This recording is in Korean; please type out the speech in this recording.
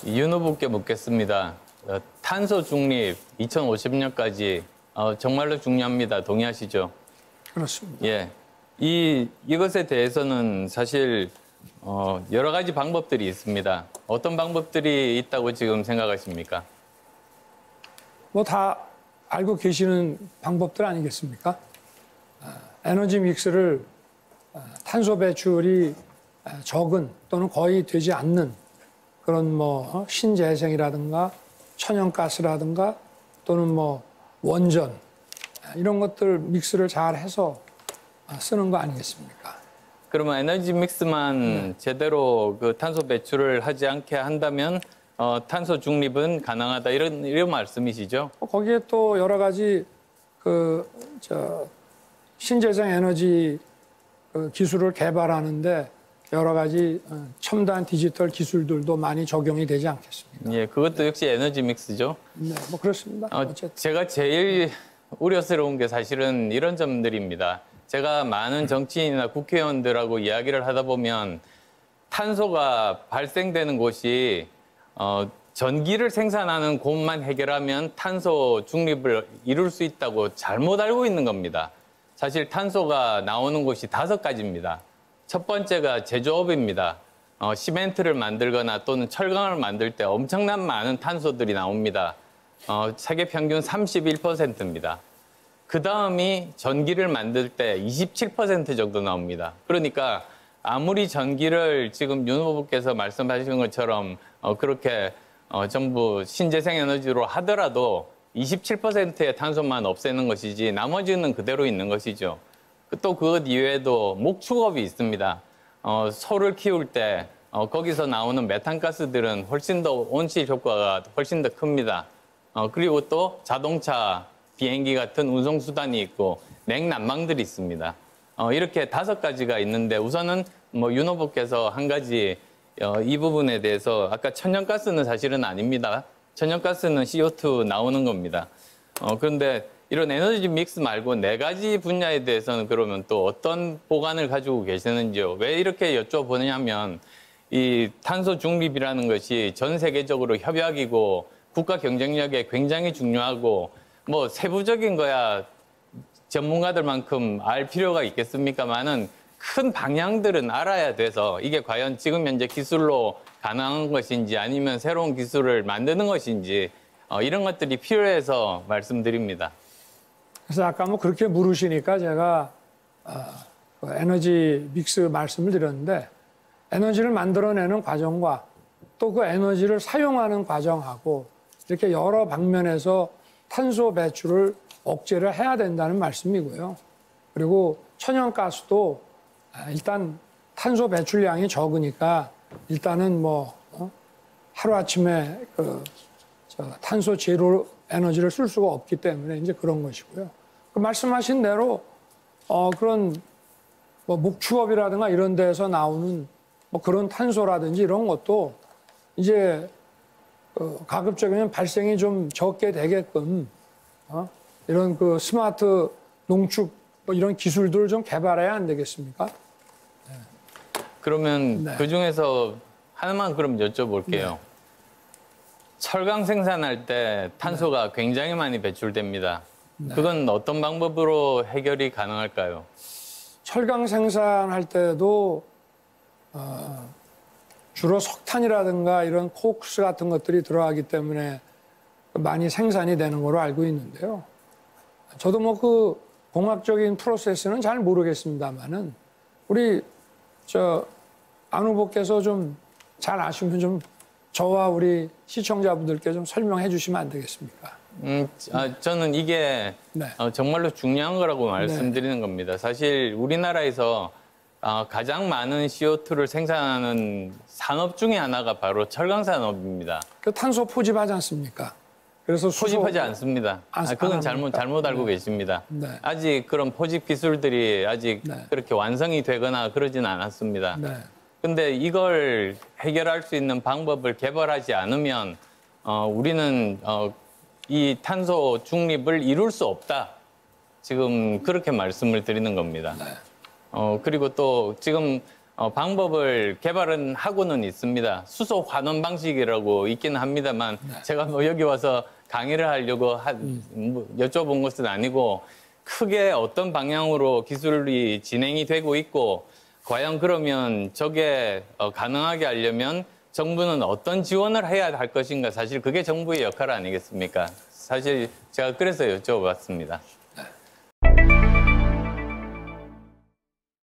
윤 후보께 묻겠습니다. 탄소 중립 2050년까지 정말로 중요합니다. 동의하시죠? 그렇습니다. 예. 이것에 대해서는 사실 여러 가지 방법들이 있습니다. 어떤 방법들이 있다고 지금 생각하십니까? 뭐 다 알고 계시는 방법들 아니겠습니까? 에너지 믹스를 탄소 배출이 적은 또는 거의 되지 않는 그런 뭐 신재생이라든가 천연가스라든가 또는 뭐 원전 이런 것들 믹스를 잘 해서 쓰는 거 아니겠습니까? 그러면 에너지 믹스만 제대로 그 탄소 배출을 하지 않게 한다면 탄소 중립은 가능하다 이런 말씀이시죠? 거기에 또 여러 가지 신재생 에너지 기술을 개발하는데 여러 가지 첨단 디지털 기술들도 많이 적용이 되지 않겠습니까? 예, 그것도 역시 에너지 믹스죠. 네, 뭐 그렇습니다. 제가 제일 우려스러운 게 사실은 이런 점들입니다. 제가 많은 정치인이나 국회의원들하고 이야기를 하다 보면 탄소가 발생되는 곳이 전기를 생산하는 곳만 해결하면 탄소 중립을 이룰 수 있다고 잘못 알고 있는 겁니다. 사실 탄소가 나오는 곳이 5가지입니다. 첫 번째가 제조업입니다. 시멘트를 만들거나 또는 철강을 만들 때 엄청난 많은 탄소들이 나옵니다. 세계 평균 31%입니다. 그 다음이 전기를 만들 때 27% 정도 나옵니다. 그러니까 아무리 전기를 지금 윤 후보께서 말씀하신 것처럼 그렇게 전부 신재생 에너지로 하더라도 27%의 탄소만 없애는 것이지 나머지는 그대로 있는 것이죠. 또 그것 이외에도 목축업이 있습니다. 소를 키울 때 거기서 나오는 메탄가스들은 훨씬 더 온실 효과가 훨씬 더 큽니다. 그리고 또 자동차, 비행기 같은 운송수단이 있고 냉난방들이 있습니다. 이렇게 5가지가 있는데 우선은 뭐 윤 후보께서 한 가지 이 부분에 대해서 아까 천연가스는 사실은 아닙니다. 천연가스는 CO2 나오는 겁니다. 그런데 이런 에너지 믹스 말고 4가지 분야에 대해서는 그러면 또 어떤 보관을 가지고 계시는지요? 왜 이렇게 여쭤보냐면 이 탄소 중립이라는 것이 전 세계적으로 협약이고 국가 경쟁력에 굉장히 중요하고 뭐 세부적인 거야 전문가들만큼 알 필요가 있겠습니까만은 큰 방향들은 알아야 돼서 이게 과연 지금 현재 기술로 가능한 것인지 아니면 새로운 기술을 만드는 것인지 이런 것들이 필요해서 말씀드립니다. 그래서 아까 뭐 그렇게 물으시니까 제가 에너지 믹스 말씀을 드렸는데 에너지를 만들어내는 과정과 또 그 에너지를 사용하는 과정하고 이렇게 여러 방면에서 탄소 배출을 억제를 해야 된다는 말씀이고요. 그리고 천연가스도 일단 탄소 배출량이 적으니까 일단은 뭐 하루아침에 탄소 제로 에너지를 쓸 수가 없기 때문에 이제 그런 것이고요. 그 말씀하신 대로 그런 뭐 목축업이라든가 이런 데서 나오는 뭐 그런 탄소라든지 이런 것도 이제 가급적이면 발생이 좀 적게 되게끔 이런 그 스마트 농축 뭐 이런 기술들을 좀 개발해야 안 되겠습니까? 네. 그러면 그 중에서 하나만 그럼 여쭤볼게요. 네. 철강 생산할 때 탄소가 굉장히 많이 배출됩니다. 그건 어떤 방법으로 해결이 가능할까요? 철강 생산할 때도 주로 석탄이라든가 이런 코크스 같은 것들이 들어가기 때문에 많이 생산이 되는 걸로 알고 있는데요. 저도 뭐 그 공학적인 프로세스는 잘 모르겠습니다만은 우리 안 후보께서 좀 잘 아시면 좀 저와 우리 시청자분들께 좀 설명해 주시면 안 되겠습니까? 저는 이게 정말로 중요한 거라고 말씀드리는 겁니다. 사실 우리나라에서 가장 많은 CO2를 생산하는 산업 중에 하나가 바로 철강 산업입니다. 그 탄소 포집하지 않습니까? 그래서 포집하지 않습니다. 그건 잘못 알고 계십니다. 네. 아직 그런 포집 기술들이 아직 그렇게 완성이 되거나 그러진 않았습니다. 근데 이걸 해결할 수 있는 방법을 개발하지 않으면 우리는 이 탄소 중립을 이룰 수 없다. 지금 그렇게 말씀을 드리는 겁니다. 그리고 또 지금 방법을 개발은 하고는 있습니다. 수소 환원 방식이라고 있기는 합니다만 제가 뭐 여기 와서 강의를 하려고 뭐 여쭤본 것은 아니고 크게 어떤 방향으로 기술이 진행이 되고 있고 과연 그러면 저게 가능하게 하려면 정부는 어떤 지원을 해야 할 것인가 사실 그게 정부의 역할 아니겠습니까? 사실 제가 그래서 여쭤봤습니다.